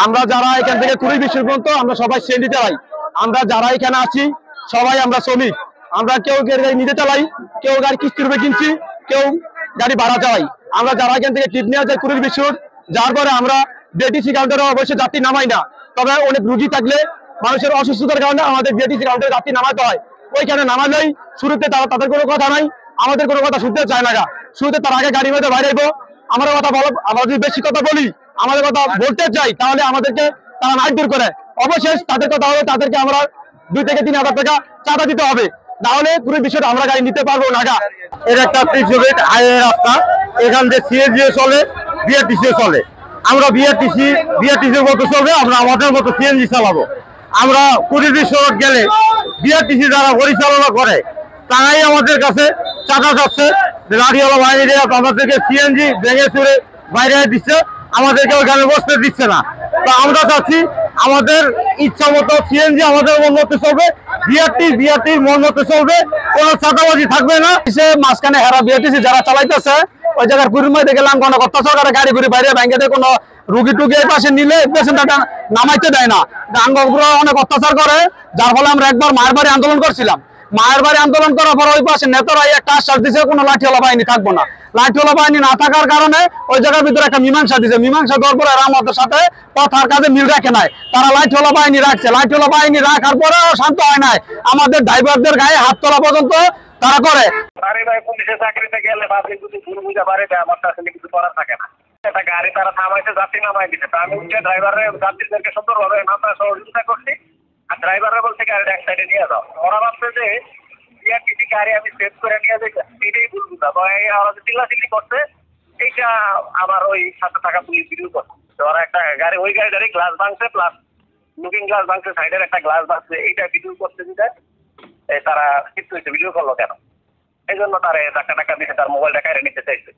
আমরা যারা এখান থেকে 20 বিশ্ব পর্যন্ত আমরা সবাই সিএনজি চালাই। আমরা যারা এখানে আছি সবাই আমরা শ্রমিক। আমরা কেউ গাড়ি নিজে চালাই, কেউ গাড়ি কিস্তির উপরে কিনছি, কেউ গাড়ি ভাড়া চালাই। আমরা যারা এখান থেকে টিপ নিয়ে যাই 20 বিশ্ব, যার পরে আমরা বিআরটিসি কাউন্টারে অবশ্যই যাত্রী নামাই না। তবে অনেক রুগী থাকলে মানুষের অসুস্থতার কারণে আমাদের বিআরটিসি কাউন্টারে যাত্রী নামাতে হয়। ওইখানে নামালেই শুরুতে তাদের কোনো কথা নাই, আমাদের কোনো কথা শুনতে চায় না। শুরুতে তার আগে গাড়ির মধ্যে বাইরে যাবো, আমার কথা বলো। আমরা যদি বেশি কথা বলি, আমাদের কথা বলতে চাই, তাহলে আমাদেরকে তারা নাইট দূর করে। অবশেষ তাদের কথা হলে তাদেরকে আমরা 2 থেকে 3 হাজার টাকা চাঁদা দিতে হবে, তাহলে পুরো বিষয়টা আমরা গাড়ি নিতে পারবো না। এটা একটা প্রিন্সিপেট হাইওয়ে রাস্তা, এখান থেকে সিএনজি চলে, বিআরটিসিও চলে। আমরা বিআরটিসির মতো চলবে, আমরা আমাদের মতো সিএনজি চালাবো। আমরা 20 বিশ্ব গেলে বিআরটিসি যারা পরিচালনা করে তারাই আমাদের কাছে চাঁদা চাচ্ছে। লাঠিওয়ালা বাহিনী আমাদেরকে সিএনজি ভেঙে চুরে বাইরে দিচ্ছে, আমাদেরকে ওইখানে বসতে দিচ্ছে না। তো আমরা চাচ্ছি আমাদের ইচ্ছা মতো সিএনজি আমাদের মন মতো চলবে, বিআরটির মন মতো চলবে, কোনো চাঁদাবাজি থাকবে না। সে মাঝখানে হেরা বিআরটিসি যারা চালাইতেছে ওই জায়গার পুরীর মধ্যে গেলাম কোনো কথা সরকারের গাড়ি ঘুরি বাইরে ব্যাংকে কোনো রুগী টুগি এই পাশে নিলে পেশেন্টটা নামাইতে দেয় না। গাঙ্গুরা অনেক অত্যাচার করে, যার ফলে আমরা একবার মায়ের বাড়ি আন্দোলন করছিলাম। মায়ের বাড়ি আন্দোলন করার পর ওই পাশে নেতারাই একটা আশ্বাস দিচ্ছে কোনো লাঠিওয়ালা বাহিনী থাকবো না। লাঠিওয়ালা বাহিনী না থাকার কারণে ওই জায়গার ভিতরে একটা মীমাংসা দিচ্ছে। মীমাংসা দেওয়ার পরে আমাদের সাথে কথার কাজে মিল রাখে নাই, তারা লাঠিওয়ালা বাহিনী রাখছে। লাঠিওয়ালা বাহিনী রাখার পরেও শান্ত হয় নাই, আমাদের ড্রাইভারদের গায়ে হাত তোলা পর্যন্ত তারা করে। পুলিশের চাকরিতে গেলে যদি আমার আসলে কিছু করার থাকে না। একটা গাড়ি তারা থামাইছে, যাত্রী নামাই দিচ্ছে। আমি ড্রাইভারের যাত্রীদেরকে সুন্দরভাবে আমরা সহযোগিতা করছি, আর ড্রাইভাররা বলছে গাড়িটা এক সাইডে নিয়ে যাও। ওরা ভাবছে যে বিআরটিসি গাড়ি আমি সেভ করে নিয়ে যাই, এটাই ভুল বুঝা। ওরা যে চিল্লাচিল্লি করছে, এইটা আমার ওই 7 টাকা পুলিশ ভিডিও করছে। ওরা একটা গাড়ি, ওই গাড়িটারই গ্লাস ভাঙছে, প্লাস লুকিং গ্লাস ভাঙছে, সাইডের একটা গ্লাস ভাঙছে, এইটা ভিডিও করছে। তারা কিন্তু ভিডিও করলো কেন? এই জন্য তারা টাকা দিয়ে তার মোবাইলটা কেড়ে নিতে চাইছে।